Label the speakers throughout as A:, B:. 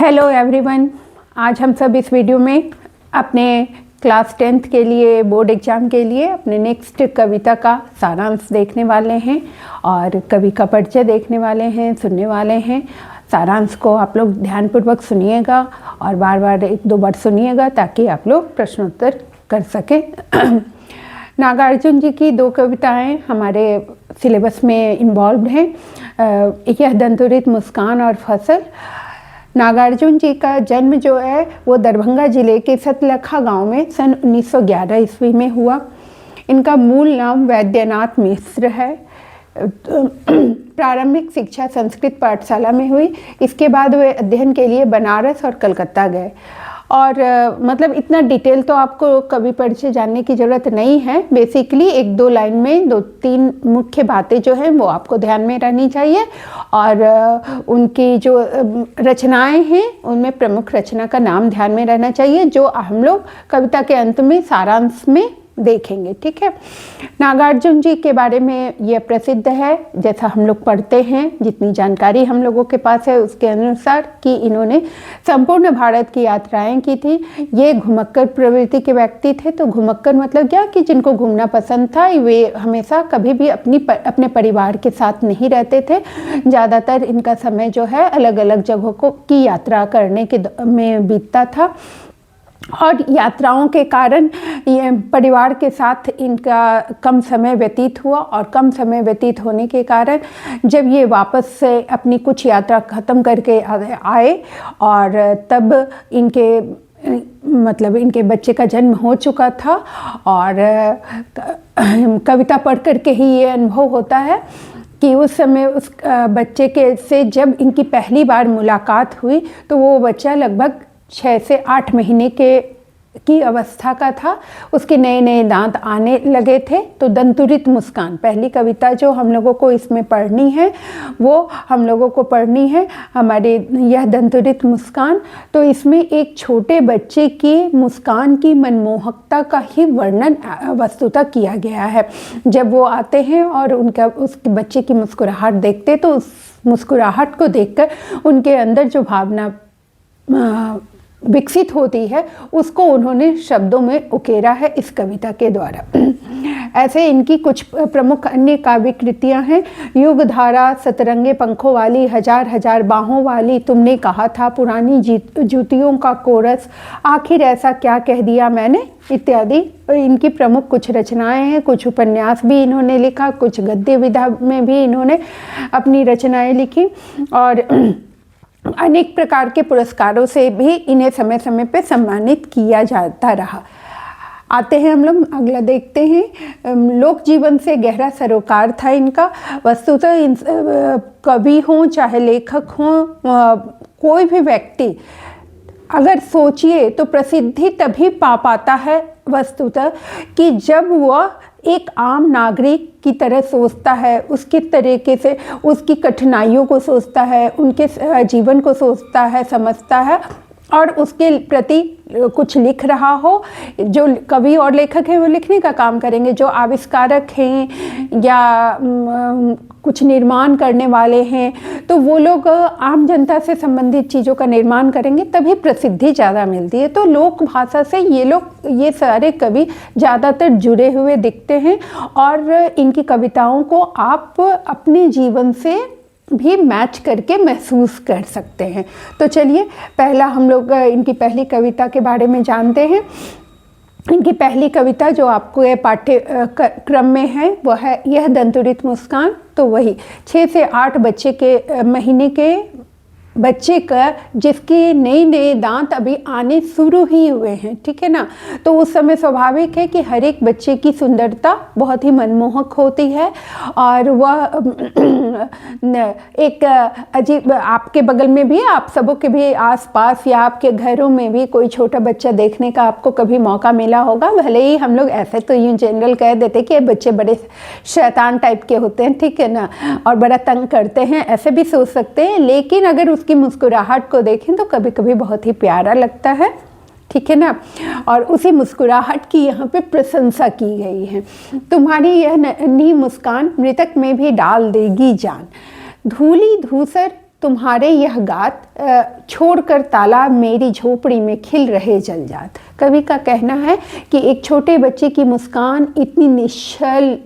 A: Hello everyone, आज हम सब इस वीडियो में अपने क्लास 10th के लिए बोर्ड एग्ज़ाम के लिए अपने नेक्स्ट कविता का सारांश देखने वाले हैं और कवि का परिचय देखने वाले हैं, सुनने वाले हैं। सारांश को आप लोग ध्यानपूर्वक सुनिएगा और बार बार एक दो बार सुनिएगा ताकि आप लोग प्रश्नोत्तर कर सकें। नागार्जुन जी की दो कविताएं हमारे सिलेबस में इन्वॉल्व हैं, यह दंतुरित मुस्कान और फसल। नागार्जुन जी का जन्म जो है वो दरभंगा जिले के सतलखा गांव में सन 1911 ईस्वी में हुआ। इनका मूल नाम वैद्यनाथ मिश्र है। प्रारंभिक शिक्षा संस्कृत पाठशाला में हुई। इसके बाद वे अध्ययन के लिए बनारस और कलकत्ता गए। और मतलब इतना डिटेल तो आपको कवि परिचय जानने की ज़रूरत नहीं है। बेसिकली एक दो लाइन में दो तीन मुख्य बातें जो हैं वो आपको ध्यान में रहनी चाहिए। और उनकी जो रचनाएं हैं उनमें प्रमुख रचना का नाम ध्यान में रहना चाहिए, जो हम लोग कविता के अंत में सारांश में देखेंगे। ठीक है। नागार्जुन जी के बारे में यह प्रसिद्ध है, जैसा हम लोग पढ़ते हैं, जितनी जानकारी हम लोगों के पास है उसके अनुसार, कि इन्होंने संपूर्ण भारत की यात्राएं की थी। ये घुमक्कर प्रवृत्ति के व्यक्ति थे। तो घुमक्कर मतलब क्या कि जिनको घूमना पसंद था। वे हमेशा कभी भी अपने परिवार के साथ नहीं रहते थे। ज़्यादातर इनका समय जो है अलग अलग जगहों की यात्रा करने के में बीतता था। और यात्राओं के कारण ये परिवार के साथ इनका कम समय व्यतीत हुआ। और कम समय व्यतीत होने के कारण जब ये वापस से अपनी कुछ यात्रा ख़त्म करके आए और तब इनके बच्चे का जन्म हो चुका था। और कविता पढ़ करके ही ये अनुभव होता है कि उस समय उस बच्चे के से जब इनकी पहली बार मुलाकात हुई तो वो बच्चा लगभग 6 से 8 महीने की अवस्था का था। उसके नए नए दांत आने लगे थे। तो दंतुरित मुस्कान पहली कविता जो हम लोगों को इसमें पढ़नी है वो हम लोगों को पढ़नी है हमारे यह दंतुरित मुस्कान। तो इसमें एक छोटे बच्चे की मुस्कान की मनमोहकता का ही वर्णन वस्तुतः किया गया है। जब वो आते हैं और उस बच्चे की मुस्कुराहट देखते तो उस मुस्कुराहट को देखकर उनके अंदर जो भावना विकसित होती है उसको उन्होंने शब्दों में उकेरा है इस कविता के द्वारा। ऐसे इनकी कुछ प्रमुख अन्य काव्य कृतियाँ हैं। युग धारा, सतरंगे पंखों वाली, हजार हजार बाहों वाली, तुमने कहा था, पुरानी जूतियों का कोरस, आखिर ऐसा क्या कह दिया मैंने, इत्यादि इनकी प्रमुख कुछ रचनाएं हैं। कुछ उपन्यास भी इन्होंने लिखा, कुछ गद्य विधा में भी इन्होंने अपनी रचनाएं लिखी। और अनेक प्रकार के पुरस्कारों से भी इन्हें समय समय पे सम्मानित किया जाता रहा। आते हैं हम लोग अगला देखते हैं। लोक जीवन से गहरा सरोकार था इनका। वस्तुतः कवि हों चाहे लेखक हों, कोई भी व्यक्ति अगर सोचिए तो प्रसिद्धि तभी पा पाता है वस्तुतः कि जब वह एक आम नागरिक की तरह सोचता है, उसके तरीके से उसकी कठिनाइयों को सोचता है, उनके जीवन को सोचता है, समझता है और उसके प्रति कुछ लिख रहा हो। जो कवि और लेखक हैं वो लिखने का काम करेंगे, जो आविष्कारक हैं या कुछ निर्माण करने वाले हैं तो वो लोग आम जनता से संबंधित चीज़ों का निर्माण करेंगे, तभी प्रसिद्धि ज़्यादा मिलती है। तो लोक भाषा से ये सारे कवि ज़्यादातर जुड़े हुए दिखते हैं और इनकी कविताओं को आप अपने जीवन से भी मैच करके महसूस कर सकते हैं। तो चलिए पहला हम लोग इनकी पहली कविता के बारे में जानते हैं। इनकी पहली कविता जो आपको ये पाठ्यक्रम में है वो है यह दंतुरित मुस्कान। तो वही 6 से 8 महीने के बच्चे का जिसके नए नए दांत अभी आने शुरू ही हुए हैं, ठीक है ना। तो उस समय स्वाभाविक है कि हर एक बच्चे की सुंदरता बहुत ही मनमोहक होती है और वह एक अजीब, आपके बगल में भी, आप सबों के भी आसपास या आपके घरों में भी कोई छोटा बच्चा देखने का आपको कभी मौका मिला होगा। भले ही हम लोग ऐसे तो यूँ जनरल कह देते कि बच्चे बड़े शैतान टाइप के होते हैं, ठीक है ना, और बड़ा तंग करते हैं, ऐसे भी सोच सकते हैं। लेकिन अगर की मुस्कुराहट को देखें तो कभी कभी बहुत ही प्यारा लगता है, ठीक है ना। और उसी मुस्कुराहट की यहाँ पे प्रशंसा की गई है। तुम्हारी यह नन्ही मुस्कान मृतक में भी डाल देगी जान, धूली धूसर तुम्हारे यह गात, छोड़कर तालाब मेरी झोपड़ी में खिल रहे जलजात। कवि का कहना है कि एक छोटे बच्चे की मुस्कान इतनी निश्चल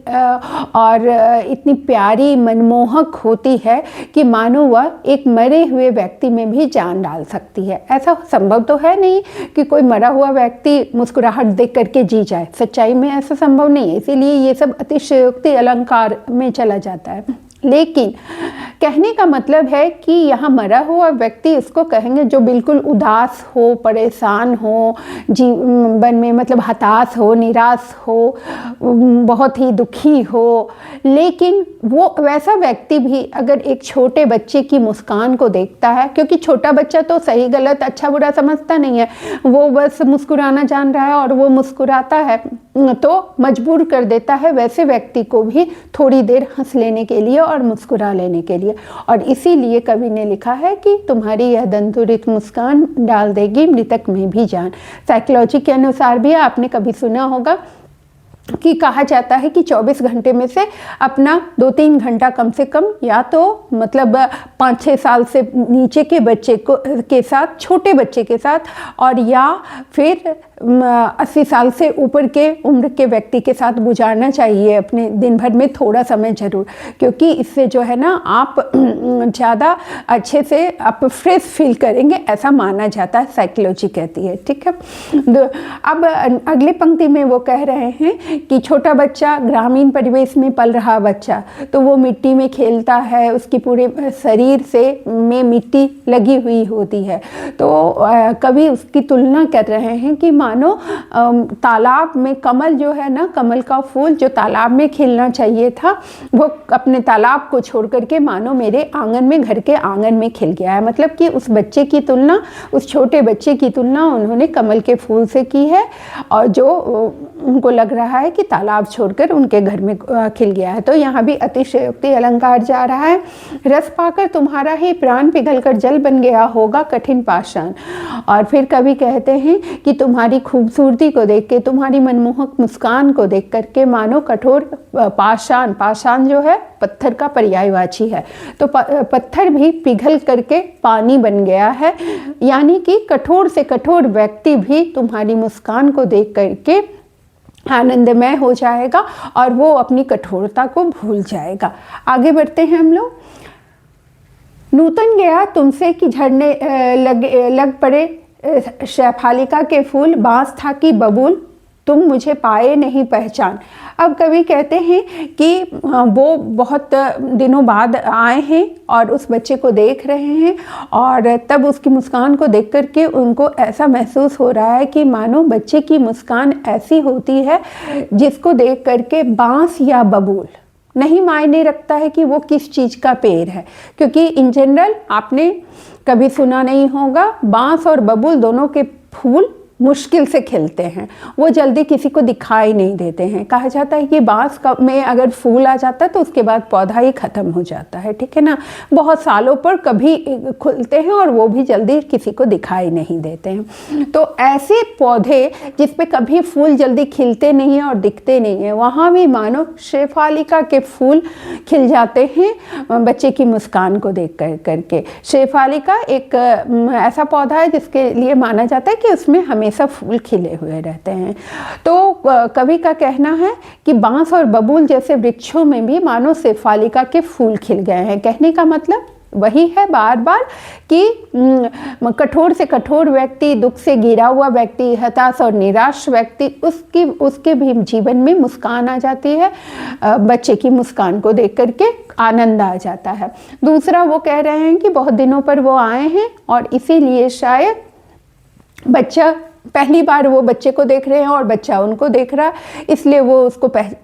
A: और इतनी प्यारी मनमोहक होती है कि मानो वह एक मरे हुए व्यक्ति में भी जान डाल सकती है। ऐसा संभव तो है नहीं कि कोई मरा हुआ व्यक्ति मुस्कुराहट देख करके जी जाए, सच्चाई में ऐसा संभव नहीं है, इसीलिए ये सब अतिशयोक्ति अलंकार में चला जाता है। लेकिन कहने का मतलब है कि यहाँ मरा हुआ व्यक्ति इसको कहेंगे जो बिल्कुल उदास हो, परेशान हो, जीवन में मतलब हताश हो, निराश हो, बहुत ही दुखी हो। लेकिन वो वैसा व्यक्ति भी अगर एक छोटे बच्चे की मुस्कान को देखता है, क्योंकि छोटा बच्चा तो सही गलत अच्छा बुरा समझता नहीं है, वो बस मुस्कुराना जान रहा है और वो मुस्कुराता है, तो मजबूर कर देता है वैसे व्यक्ति को भी थोड़ी देर हंस लेने के लिए और मुस्कुरा लेने के लिए। और इसीलिए कवि ने लिखा है कि तुम्हारी यह दंतुरित मुस्कान डाल देगी मृतक में भी जान। साइकोलॉजी के अनुसार भी आपने कभी सुना होगा कि कहा जाता है कि 24 घंटे में से अपना 2-3 घंटा कम से कम या तो मतलब 5-6 साल से नीचे के बच्चे के साथ, छोटे बच्चे के साथ, और या फिर 80 साल से ऊपर के उम्र के व्यक्ति के साथ गुजारना चाहिए अपने दिन भर में थोड़ा समय ज़रूर, क्योंकि इससे जो है ना आप ज़्यादा अच्छे से आप फ्रेश फील करेंगे, ऐसा माना जाता है, साइकोलॉजी कहती है। ठीक है, अब अगले पंक्ति में वो कह रहे हैं कि छोटा बच्चा ग्रामीण परिवेश में पल रहा बच्चा, तो वो मिट्टी में खेलता है, उसकी पूरे शरीर से में मिट्टी लगी हुई होती है। तो कवि उसकी तुलना कर रहे हैं कि मानो तालाब में कमल जो है ना, कमल का फूल जो तालाब में खिलना चाहिए था, वो अपने तालाब को छोड़ करके मानो मेरे आंगन में, घर के आंगन में खिल गया है। मतलब कि उस बच्चे की तुलना, उस छोटे बच्चे की तुलना उन्होंने कमल के फूल से की है, और जो उनको लग रहा है कि तालाब छोड़कर उनके घर में खिल गया है। तो यहाँ भी अतिशयोक्ति अलंकार जा रहा है। रस पाकर तुम्हारा ही प्राण पिघलकर जल बन गया होगा कठिन पाषाण। और फिर कवि कहते हैं कि तुम्हारी खूबसूरती को देख के, तुम्हारी मनमोहक मुस्कान को देख करके मानो कठोर पाषाण, पाषाण जो है पत्थर का पर्यायवाची है, तो पत्थर भी पिघल करके पानी बन गया है। यानी कि कठोर से कठोर व्यक्ति भी तुम्हारी मुस्कान को देख करके आनंदमय हो जाएगा और वो अपनी कठोरता को भूल जाएगा। आगे बढ़ते हैं हम लोग। नूतन गया तुमसे कि झड़ने लग पड़े शैफालिका के फूल, बांस था कि बबूल, तुम मुझे पाए नहीं पहचान। अब कवि कहते हैं कि वो बहुत दिनों बाद आए हैं और उस बच्चे को देख रहे हैं, और तब उसकी मुस्कान को देख कर के उनको ऐसा महसूस हो रहा है कि मानो बच्चे की मुस्कान ऐसी होती है जिसको देख कर के बांस या बबूल नहीं मायने रखता है कि वो किस चीज़ का पेड़ है, क्योंकि इन जनरल आपने कभी सुना नहीं होगा, बांस और बबूल दोनों के फूल मुश्किल से खिलते हैं, वो जल्दी किसी को दिखाई नहीं देते हैं। कहा जाता है कि बांस में अगर फूल आ जाता है तो उसके बाद पौधा ही ख़त्म हो जाता है, ठीक है ना, बहुत सालों पर कभी खुलते हैं और वो भी जल्दी किसी को दिखाई नहीं देते हैं। तो ऐसे पौधे जिस पे कभी फूल जल्दी खिलते नहीं हैं और दिखते नहीं हैं, वहाँ भी मानो शेफालिका के फूल खिल जाते हैं बच्चे की मुस्कान को देख करके। शेफालिका एक ऐसा पौधा है जिसके लिए माना जाता है कि उसमें हमेशा फूल खिले हुए रहते हैं। तो कवि का कहना है कि बांस और बबूल जैसे वृक्षों में भी मानो शेफालिका के फूल खिल गए हैं। कहने का मतलब वही है बार बार कि कठोर से कठोर व्यक्ति, दुख से घिरा हुआ व्यक्ति, हताश और निराश व्यक्ति, उसके भी जीवन में मुस्कान आ जाती है, बच्चे की मुस्कान को देख करके आनंद आ जाता है। दूसरा वो कह रहे हैं कि बहुत दिनों पर वो आए हैं और इसीलिए शायद बच्चा पहली बार वो बच्चे को देख रहे हैं और बच्चा उनको देख रहा, इसलिए वो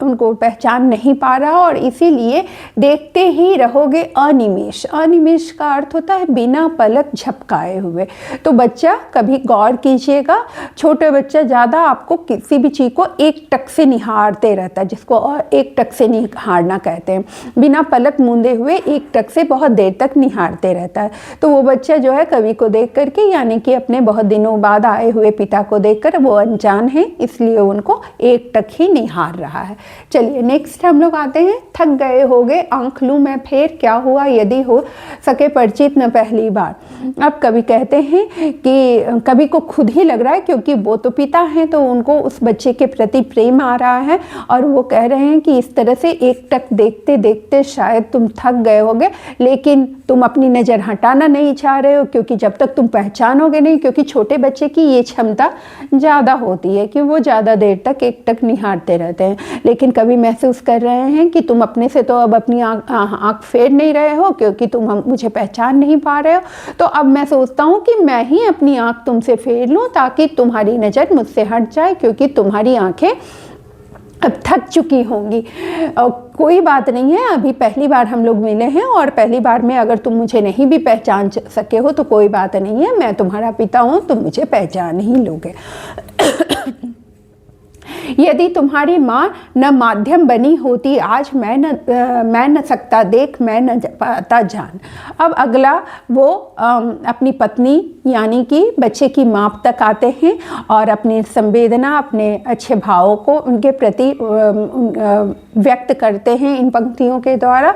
A: उनको पहचान नहीं पा रहा, और इसीलिए देखते ही रहोगे अनिमेष। अनिमेष का अर्थ होता है बिना पलक झपकाए हुए। तो बच्चा कभी गौर कीजिएगा, छोटे बच्चा ज़्यादा आपको किसी भी चीज़ को एक टक से निहारते रहता है, जिसको एक टक से निहारना कहते हैं, बिना पलक मूंदे हुए एक टक से बहुत देर तक निहारते रहता है। तो वो बच्चा जो है कवि को देख करके, यानी कि अपने बहुत दिनों बाद आए हुए पिता पिता को देखकर वो अनजान है, इसलिए उनको एकटक ही निहार रहा है। चलिए नेक्स्ट हम लोग आते हैं। थक गए होगे आंख लूं मैं फेर, क्या हुआ यदि हो सके परिचित न पहली बार। अब कवि कहते हैं कि कवि को खुद ही लग रहा है, क्योंकि वो तो पिता हैं तो उनको उस बच्चे के प्रति प्रेम आ रहा है, और वो कह रहे हैं कि इस तरह से एकटक देखते देखते शायद तुम थक गए होगे, लेकिन तुम अपनी नज़र हटाना नहीं चाह रहे हो, क्योंकि जब तक तुम पहचानोगे नहीं, क्योंकि छोटे बच्चे की ये क्षमता ज़्यादा होती है कि वो ज़्यादा देर तक एकटक निहारते रहते हैं। लेकिन कभी महसूस कर रहे हैं कि तुम अपने से तो अब अपनी आँख फेर नहीं रहे हो, क्योंकि तुम मुझे पहचान नहीं पा रहे हो। तो अब मैं सोचता हूँ कि मैं ही अपनी आँख तुमसे फेर लूँ, ताकि तुम्हारी नज़र मुझसे हट जाए, क्योंकि तुम्हारी आँखें अब थक चुकी होंगी। कोई बात नहीं है, अभी पहली बार हम लोग मिले हैं, और पहली बार में अगर तुम मुझे नहीं भी पहचान सके हो तो कोई बात नहीं है, मैं तुम्हारा पिता हूँ, तुम मुझे पहचान ही लोगे। यदि तुम्हारी माँ न माध्यम बनी होती आज, मैं न सकता देख, मैं न पाता जान। अब अगला वो अपनी पत्नी यानी कि बच्चे की माँ तक आते हैं और अपनी संवेदना, अपने अच्छे भावों को उनके प्रति व्यक्त करते हैं इन पंक्तियों के द्वारा।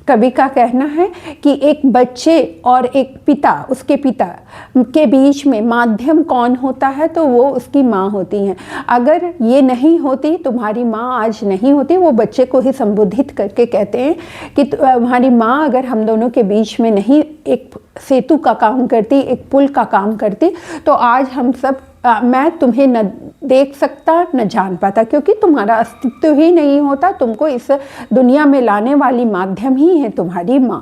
A: कवि का कहना है कि एक बच्चे और एक पिता, उसके पिता के बीच में माध्यम कौन होता है, तो वो उसकी माँ होती हैं। अगर ये नहीं होती, तुम्हारी माँ आज नहीं होती, वो बच्चे को ही संबोधित करके कहते हैं कि तुम्हारी माँ अगर हम दोनों के बीच में नहीं एक सेतु का काम करती, एक पुल का काम करती, तो आज हम सब मैं तुम्हें न देख सकता न जान पाता, क्योंकि तुम्हारा अस्तित्व ही नहीं होता। तुमको इस दुनिया में लाने वाली माध्यम ही है तुम्हारी माँ।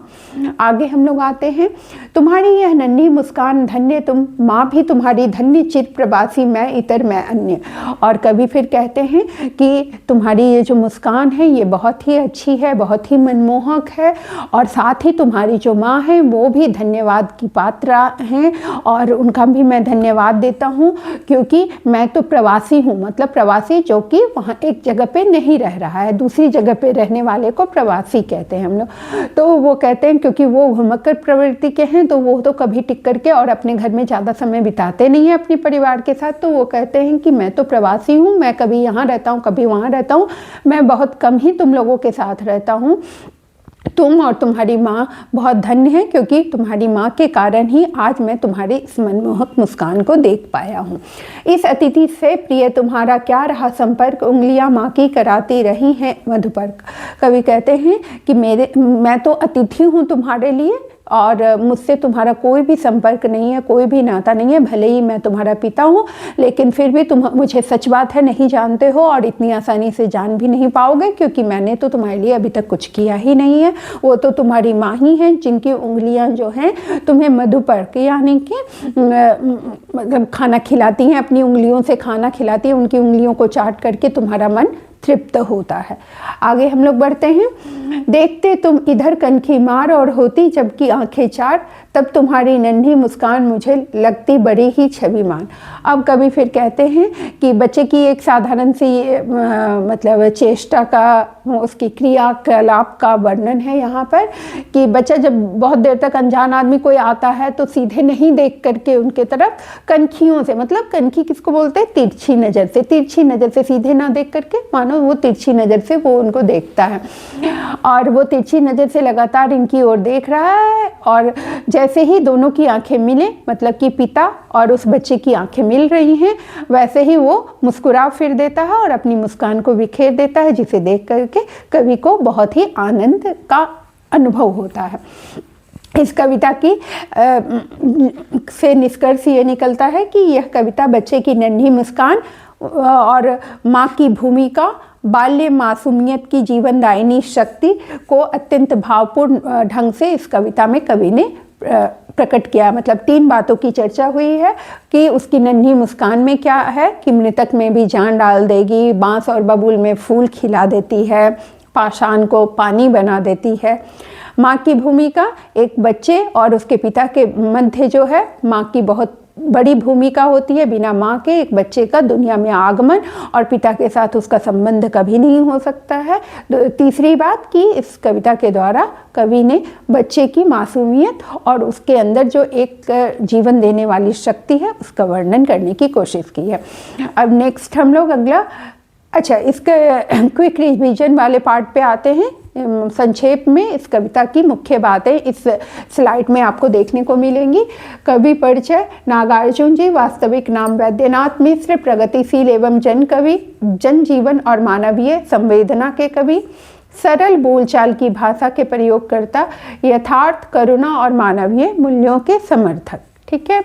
A: आगे हम लोग आते हैं। तुम्हारी यह नन्ही मुस्कान धन्य तुम, माँ भी तुम्हारी धन्य, चिर प्रवासी मैं इतर मैं अन्य। और कभी फिर कहते हैं कि तुम्हारी ये जो मुस्कान है ये बहुत ही अच्छी है, बहुत ही मनमोहक है, और साथ ही तुम्हारी जो माँ है वो भी धन्यवाद की पात्र हैं, और उनका भी मैं धन्यवाद देता हूँ, क्योंकि मैं तो प्रवासी हूँ। मतलब प्रवासी जो कि वहाँ एक जगह पे नहीं रह रहा है, दूसरी जगह पे रहने वाले को प्रवासी कहते हैं हम लोग। तो वो कहते हैं क्योंकि वो घुमक्कड़ प्रवृत्ति के हैं, तो वो तो कभी टिक करके और अपने घर में ज़्यादा समय बिताते नहीं हैं अपने परिवार के साथ। तो वो कहते हैं कि मैं तो प्रवासी हूँ, मैं कभी यहाँ रहता हूँ, कभी वहाँ रहता हूँ, मैं बहुत कम ही तुम लोगों के साथ रहता हूँ। तुम और तुम्हारी माँ बहुत धन्य है, क्योंकि तुम्हारी माँ के कारण ही आज मैं तुम्हारी इस मनमोहक मुस्कान को देख पाया हूँ। इस अतिथि से प्रिय तुम्हारा क्या रहा संपर्क, उंगलियाँ माँ की कराती रही हैं मधुपर्क। कवि कहते हैं कि मैं तो अतिथि हूँ तुम्हारे लिए, और मुझसे तुम्हारा कोई भी संपर्क नहीं है, कोई भी नाता नहीं है। भले ही मैं तुम्हारा पिता हूँ, लेकिन फिर भी तुम मुझे सच बात है नहीं जानते हो, और इतनी आसानी से जान भी नहीं पाओगे, क्योंकि मैंने तो तुम्हारे लिए अभी तक कुछ किया ही नहीं है। वो तो तुम्हारी माँ ही हैं, जिनकी उंगलियाँ जो हैं तुम्हें मधुपर्क यानी कि मतलब खाना खिलाती हैं, अपनी उंगलियों से खाना खिलाती हैं, उनकी उंगलियों को चाट करके तुम्हारा मन तृप्त होता है। आगे हम लोग बढ़ते हैं। देखते तुम इधर कनखी मार और होती जबकि आंखें चार, तब तुम्हारी नन्ही मुस्कान मुझे लगती बड़ी ही छविमान। अब कभी फिर कहते हैं कि बच्चे की एक साधारण सी मतलब चेष्टा का, उसकी क्रियाकलाप का वर्णन है यहाँ पर, कि बच्चा जब बहुत देर तक अनजान आदमी कोई आता है तो सीधे नहीं देख करके उनके तरफ कनखियों से, मतलब कनखी किसको बोलते हैं, तिरछी नज़र से, तिरछी नज़र से सीधे ना देख करके, मानो वो तिरछी नज़र से वो उनको देखता है, और वो तिरछी नज़र से लगातार इनकी ओर देख रहा है। और जैसे ही दोनों की आंखें मिले, मतलब कि पिता और उस बच्चे की आंखें मिल रही हैं, वैसे ही वो मुस्कुरा फिर देता है और अपनी मुस्कान को बिखेर देता है, जिसे देख करके कवि को बहुत ही आनंद का अनुभव होता है। इस कविता की से निष्कर्ष ये निकलता है कि यह कविता बच्चे की नन्ही मुस्कान और माँ की भूमिका, बाल्य मासूमियत की जीवनदायिनी शक्ति को अत्यंत भावपूर्ण ढंग से इस कविता में कवि ने प्रकट किया। मतलब 3 बातों की चर्चा हुई है कि उसकी नन्ही मुस्कान में क्या है कि मृतक में भी जान डाल देगी, बांस और बबूल में फूल खिला देती है, पाषाण को पानी बना देती है। माँ की भूमिका, एक बच्चे और उसके पिता के मध्य जो है माँ की बहुत बड़ी भूमिका होती है। बिना माँ के एक बच्चे का दुनिया में आगमन और पिता के साथ उसका संबंध कभी नहीं हो सकता है। तीसरी बात कि इस कविता के द्वारा कवि ने बच्चे की मासूमियत और उसके अंदर जो एक जीवन देने वाली शक्ति है उसका वर्णन करने की कोशिश की है। अब नेक्स्ट हम लोग अगला, अच्छा, इसके क्विक रिवीजन वाले पार्ट पे आते हैं। संक्षेप में इस कविता की मुख्य बातें इस स्लाइड में आपको देखने को मिलेंगी। कवि परिचय: नागार्जुन जी, वास्तविक नाम वैद्यनाथ मिश्र, प्रगतिशील एवं जन कवि, जन जीवन और मानवीय संवेदना के कवि, सरल बोलचाल की भाषा के प्रयोगकर्ता, यथार्थ, करुणा और मानवीय मूल्यों के समर्थक। ठीक है।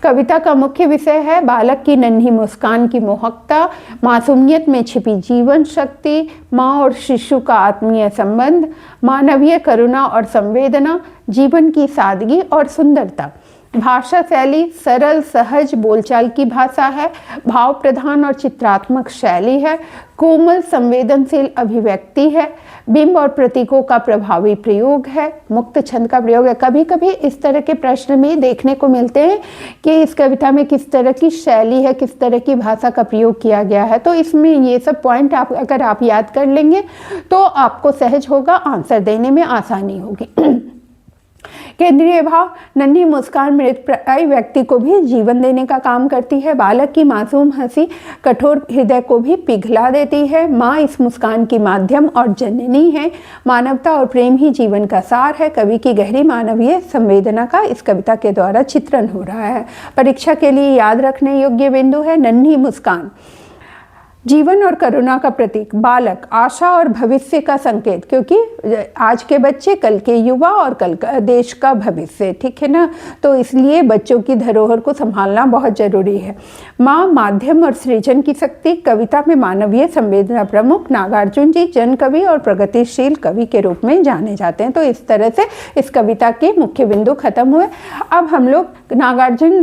A: कविता का मुख्य विषय है बालक की नन्ही मुस्कान की मोहकता, मासूमियत में छिपी जीवन शक्ति, माँ और शिशु का आत्मीय संबंध, मानवीय करुणा और संवेदना, जीवन की सादगी और सुंदरता। भाषा शैली सरल सहज बोलचाल की भाषा है, भाव प्रधान और चित्रात्मक शैली है, कोमल संवेदनशील अभिव्यक्ति है, बिंब और प्रतीकों का प्रभावी प्रयोग है, मुक्त छंद का प्रयोग है। कभी कभी इस तरह के प्रश्न में देखने को मिलते हैं कि इस कविता में किस तरह की शैली है, किस तरह की भाषा का प्रयोग किया गया है। तो इसमें ये सब पॉइंट अगर आप याद कर लेंगे तो आपको सहज होगा, आंसर देने में आसानी होगी। केंद्रीय भाव: नन्ही मुस्कान मृतप्राय व्यक्ति को भी जीवन देने का काम करती है। बालक की मासूम हंसी कठोर हृदय को भी पिघला देती है। माँ इस मुस्कान की माध्यम और जननी है। मानवता और प्रेम ही जीवन का सार है। कवि की गहरी मानवीय संवेदना का इस कविता के द्वारा चित्रण हो रहा है। परीक्षा के लिए याद रखने योग्य बिंदु है नन्ही मुस्कान जीवन और करुणा का प्रतीक, बालक आशा और भविष्य का संकेत, क्योंकि आज के बच्चे कल के युवा और कल का देश का भविष्य। ठीक है ना, तो इसलिए बच्चों की धरोहर को संभालना बहुत जरूरी है। माँ माध्यम और सृजन की शक्ति, कविता में मानवीय संवेदना प्रमुख। नागार्जुन जी जन कवि और प्रगतिशील कवि के रूप में जाने जाते हैं। तो इस तरह से इस कविता के मुख्य बिंदु खत्म हुए। अब हम लोग नागार्जुन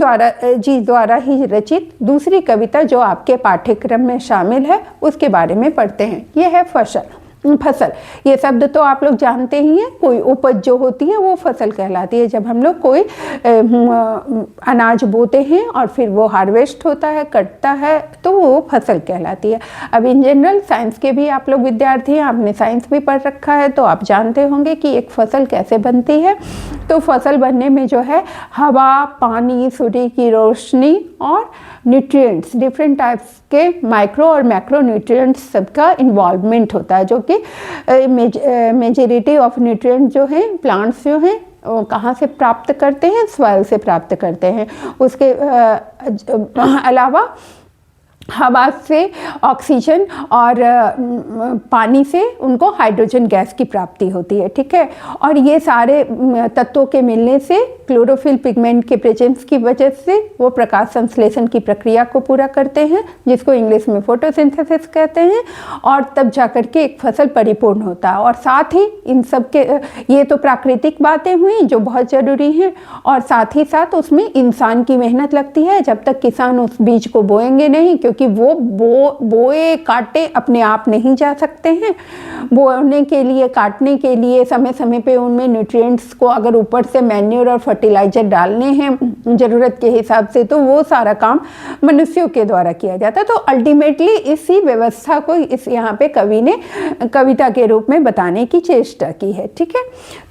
A: जी द्वारा ही रचित दूसरी कविता जो आपके पाठ्यक्रम में शामिल है उसके बारे में पढ़ते हैं। यह है फसल। ये शब्द तो आप लोग जानते ही हैं। कोई उपज जो होती है वो फसल कहलाती है। जब हम लोग कोई अनाज बोते हैं और फिर वो हार्वेस्ट होता है, कटता है, तो वो फसल कहलाती है। अब इन जनरल साइंस के भी आप लोग विद्यार्थी हैं, आपने साइंस भी पढ़ रखा है, तो आप जानते होंगे कि एक फसल कैसे बनती है। तो फसल बनने में जो है हवा, पानी, सूर्य की रोशनी और न्यूट्रिएंट्स, डिफरेंट टाइप्स के माइक्रो और मैक्रो न्यूट्रिएंट्स सबका इन्वॉल्वमेंट होता है, जो कि मेजॉरिटी ऑफ न्यूट्रिएंट्स जो हैं प्लांट्स जो हैं वो कहाँ से प्राप्त करते हैं, सॉइल से प्राप्त करते हैं। उसके अलावा हवा से ऑक्सीजन और पानी से उनको हाइड्रोजन गैस की प्राप्ति होती है। ठीक है, और ये सारे तत्वों के मिलने से क्लोरोफिल पिगमेंट के प्रेजेंस की वजह से वो प्रकाश संश्लेषण की प्रक्रिया को पूरा करते हैं, जिसको इंग्लिश में फोटोसिंथेसिस कहते हैं, और तब जाकर के एक फसल परिपूर्ण होता है। और साथ ही इन सब के ये तो प्राकृतिक बातें हुई जो बहुत ज़रूरी हैं, और साथ ही साथ उसमें इंसान की मेहनत लगती है। जब तक किसान उस बीज को बोएंगे नहीं, क्योंकि वो बोए काटे अपने आप नहीं जा सकते हैं। बोने के लिए, काटने के लिए समय समय पे उनमें न्यूट्रिएंट्स को अगर ऊपर से मैन्योर और फर्टिलाइजर डालने हैं ज़रूरत के हिसाब से, तो वो सारा काम मनुष्यों के द्वारा किया जाता है। तो अल्टीमेटली इसी व्यवस्था को इस यहाँ पे कवि ने कविता के रूप में बताने की चेष्टा की है। ठीक है,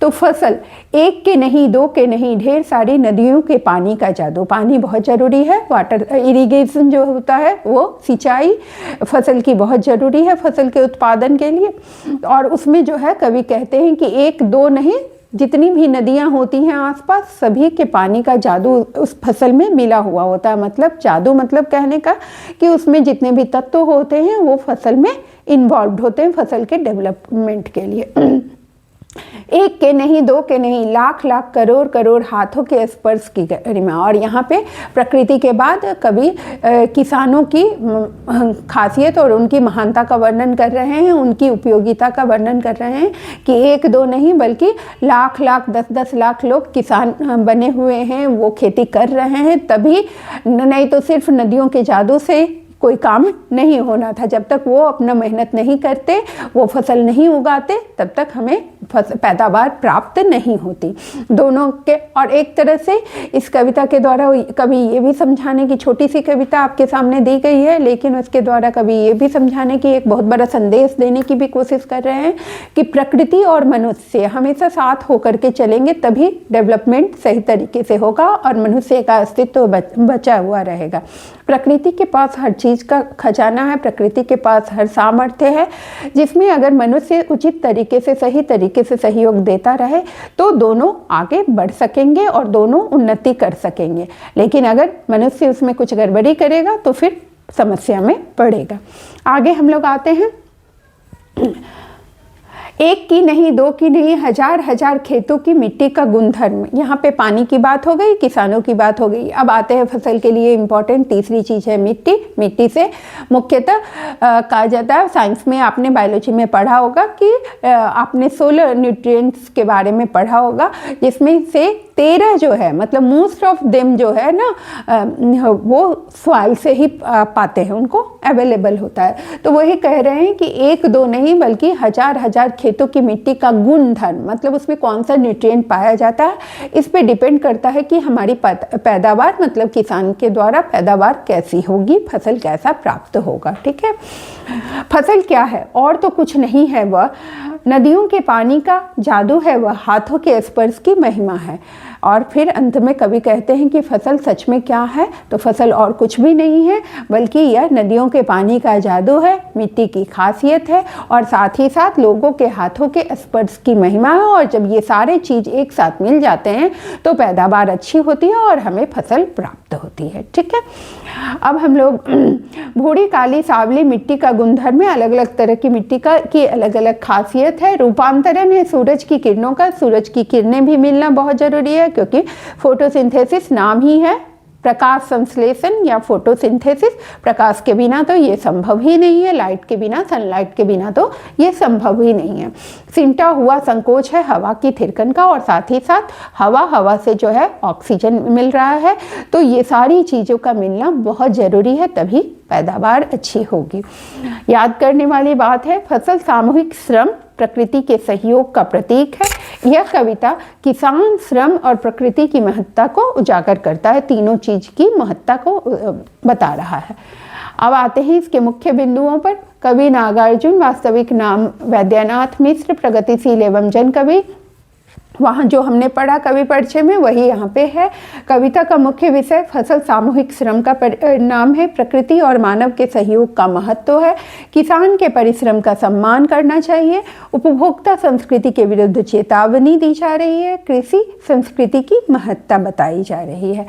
A: तो फसल, एक के नहीं, दो के नहीं, ढेर सारी नदियों के पानी का जादू। पानी बहुत ज़रूरी है। वाटर इरिगेशन जो होता है वो सिंचाई फसल की बहुत ज़रूरी है फसल के उत्पादन के लिए। और उसमें जो है कवि कहते हैं कि एक दो नहीं, जितनी भी नदियां होती हैं आसपास, सभी के पानी का जादू उस फसल में मिला हुआ होता है। मतलब जादू मतलब कहने का कि उसमें जितने भी तत्व होते हैं वो फसल में इन्वॉल्व होते हैं फसल के डेवलपमेंट के लिए। एक के नहीं, दो के नहीं, लाख लाख करोड़ करोड़ हाथों के स्पर्श की गरिमा। और यहाँ पे प्रकृति के बाद कवि किसानों की खासियत और उनकी महानता का वर्णन कर रहे हैं, उनकी उपयोगिता का वर्णन कर रहे हैं कि एक दो नहीं बल्कि लाख लाख 10-10 लाख लोग किसान बने हुए हैं, वो खेती कर रहे हैं। तभी नहीं तो सिर्फ नदियों के जादू से कोई काम नहीं होना था। जब तक वो अपना मेहनत नहीं करते, वो फसल नहीं उगाते, तब तक हमें पैदावार प्राप्त नहीं होती। दोनों के, और एक तरह से इस कविता के द्वारा कभी ये भी समझाने की, छोटी सी कविता आपके सामने दी गई है, लेकिन उसके द्वारा कभी ये भी समझाने की, एक बहुत बड़ा संदेश देने की भी कोशिश कर रहे हैं कि प्रकृति और मनुष्य हमेशा साथ होकर के चलेंगे, तभी डेवलपमेंट सही तरीके से होगा और मनुष्य का अस्तित्व बचा हुआ रहेगा। प्रकृति के पास हर चीज़ का खजाना है, प्रकृति के पास हर सामर्थ्य है, जिसमें अगर मनुष्य उचित तरीके से, सही तरीके से सहयोग देता रहे तो दोनों आगे बढ़ सकेंगे और दोनों उन्नति कर सकेंगे। लेकिन अगर मनुष्य उसमें कुछ गड़बड़ी करेगा तो फिर समस्या में पड़ेगा। आगे हम लोग आते हैं। एक की नहीं, दो की नहीं, हजार हजार खेतों की मिट्टी का गुणधर्म। यहाँ पे पानी की बात हो गई, किसानों की बात हो गई। अब आते हैं फसल के लिए इम्पोर्टेंट तीसरी चीज़ है मिट्टी। मिट्टी से मुख्यतः कहा जाता है, साइंस में आपने बायोलॉजी में पढ़ा होगा कि आपने 16 न्यूट्रिएंट्स के बारे में पढ़ा होगा, जिसमें से 13 जो है, मतलब मोस्ट ऑफ देम जो है ना, वो सॉइल से ही पाते हैं, उनको अवेलेबल होता है। तो वही कह रहे हैं कि एक दो नहीं बल्कि हजार हजार खेतों की मिट्टी का गुणधर्म, मतलब उसमें कौन सा न्यूट्रिएंट पाया जाता है, इस पे डिपेंड करता है कि हमारी पैदावार, मतलब किसान के द्वारा पैदावार कैसी होगी, फसल कैसा प्राप्त होगा। ठीक है, फसल क्या है? और तो कुछ नहीं है, वह नदियों के पानी का जादू है, वह हाथों के स्पर्श की महिमा है। और फिर अंत में कवि कहते हैं कि फसल सच में क्या है? तो फसल और कुछ भी नहीं है बल्कि यह नदियों के पानी का जादू है, मिट्टी की खासियत है और साथ ही साथ लोगों के हाथों के स्पर्श की महिमा है। और जब ये सारे चीज़ एक साथ मिल जाते हैं तो पैदावार अच्छी होती है और हमें फसल प्राप्त होती है। ठीक है, अब हम लोग भूरी, काली, सांवली मिट्टी का गुणधर्म है। अलग अलग तरह की मिट्टी की अलग अलग खासियत है। रूपांतरण है सूरज की किरणों का। सूरज की किरणें भी मिलना बहुत ज़रूरी है, क्योंकि फोटोसिंथेसिस नाम ही है प्रकाश संश्लेषण या फोटोसिंथेसिस। प्रकाश के बिना तो ये संभव ही नहीं है, लाइट के बिना, सनलाइट के बिना तो ये संभव ही नहीं है। सिमटा हुआ संकोच है हवा की थिरकन का, और साथ ही साथ हवा से जो है ऑक्सीजन मिल रहा है। तो ये सारी चीज़ों का मिलना बहुत ज़रूरी है, तभी पैदावार अच्छी होगी। याद करने वाली बात है, फसल सामूहिक श्रम प्रकृति के सहयोग का प्रतीक है। यह कविता किसान, श्रम और प्रकृति की महत्ता को उजागर करता है, तीनों चीज की महत्ता को बता रहा है। अब आते हैं इसके मुख्य बिंदुओं पर। कवि नागार्जुन, वास्तविक नाम वैद्यनाथ मिश्र, प्रगतिशील एवं जन कवि। वहाँ जो हमने पढ़ा कवि परिचय में वही यहाँ पे है। कविता का मुख्य विषय फसल सामूहिक श्रम का नाम है, प्रकृति और मानव के सहयोग का महत्व है, किसान के परिश्रम का सम्मान करना चाहिए, उपभोक्ता संस्कृति के विरुद्ध चेतावनी दी जा रही है, कृषि संस्कृति की महत्ता बताई जा रही है।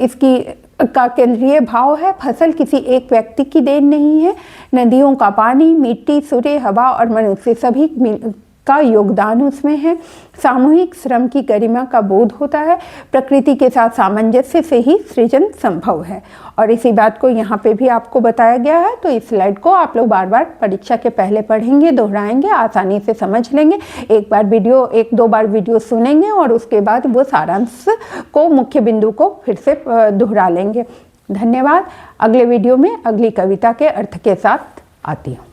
A: इसकी का केंद्रीय भाव है, फसल किसी एक व्यक्ति की देन नहीं है, नदियों का पानी, मिट्टी, सूर्य, हवा और मनुष्य सभी का योगदान उसमें है। सामूहिक श्रम की गरिमा का बोध होता है, प्रकृति के साथ सामंजस्य से ही सृजन संभव है। और इसी बात को यहाँ पे भी आपको बताया गया है। तो इस स्लाइड को आप लोग बार बार परीक्षा के पहले पढ़ेंगे, दोहराएंगे, आसानी से समझ लेंगे। एक दो बार वीडियो सुनेंगे और उसके बाद वो सारांश को, मुख्य बिंदु को फिर से दोहरा लेंगे। धन्यवाद। अगले वीडियो में अगली कविता के अर्थ के साथ आती हूँ।